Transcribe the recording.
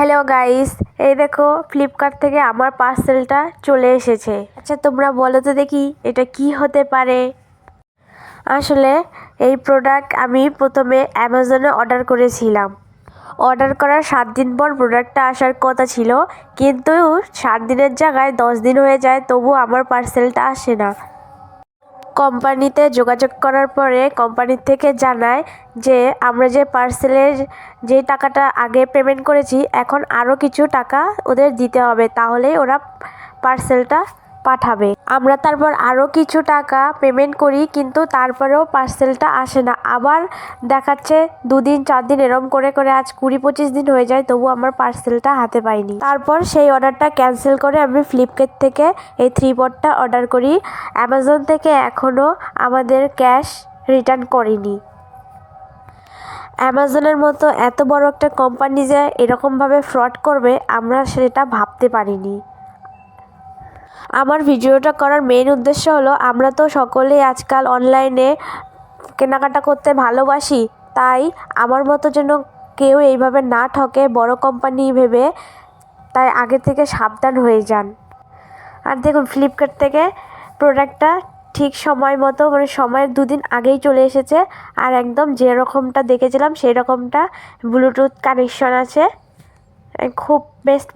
Hello guys, এই দেখো Flipkart থেকে আমার পার্সেলটা চলে এসেছে। আচ্ছা তোমরা বলো তো দেখি এটা কি হতে পারে। আসলে এই প্রোডাক্ট আমি প্রথমে অ্যামাজনে অর্ডার করেছিলাম। অর্ডার করার 7 দিন পর প্রোডাক্টটা আসার কথা ছিল, কিন্তু 7 দিনের জায়গায় 10 দিন হয়ে যায়, তবু আমার পার্সেলটা আসে না। কোম্পানিতে যোগাযোগ করার পরে কোম্পানির থেকে জানায় যে আমরা যে পার্সেলের যে টাকাটা আগে পেমেন্ট করেছি, এখন আরও কিছু টাকা ওদের দিতে হবে, তাহলেই ওরা পার্সেলটা পাঠাবে। আমরা তারপর আরও কিছু টাকা পেমেন্ট করি, কিন্তু তারপরেও পার্সেলটা আসে না। আবার দেখাচ্ছে 2 দিন 4 দিন এরম করে করে আজ 20-25 দিন হয়ে যায়, তবু আমার পার্সেলটা হাতে পাইনি। তারপর সেই অর্ডারটা ক্যান্সেল করে আমি ফ্লিপকার্ট থেকে এই 3 পটটা অর্ডার করি। অ্যামাজন থেকে এখনও আমাদের ক্যাশ রিটার্ন করেনি। অ্যামাজনের মতো এত বড় একটা কোম্পানি যে এরকমভাবে ফ্রড করবে, আমরা সেটা ভাবতে পারিনি। আমার ভিডিওটা করার মেইন উদ্দেশ্য হলো, আমরা তো সকলেই আজকাল অনলাইনে কেনাকাটা করতে ভালোবাসি, তাই আমার মতো যেন কেউ এইভাবে না ঠকে বড় কোম্পানি ভেবে, তাই আগে থেকে সাবধান হয়ে যান। আর দেখুন ফ্লিপকার্ট থেকে প্রোডাক্টটা ঠিক সময় মতো, মানে সময়ের 2 দিন আগেই চলে এসেছে। আর একদম যেরকমটা দেখেছিলাম সেই রকমটা ব্লুটুথ কানেকশন আছে, খুব বেস্ট।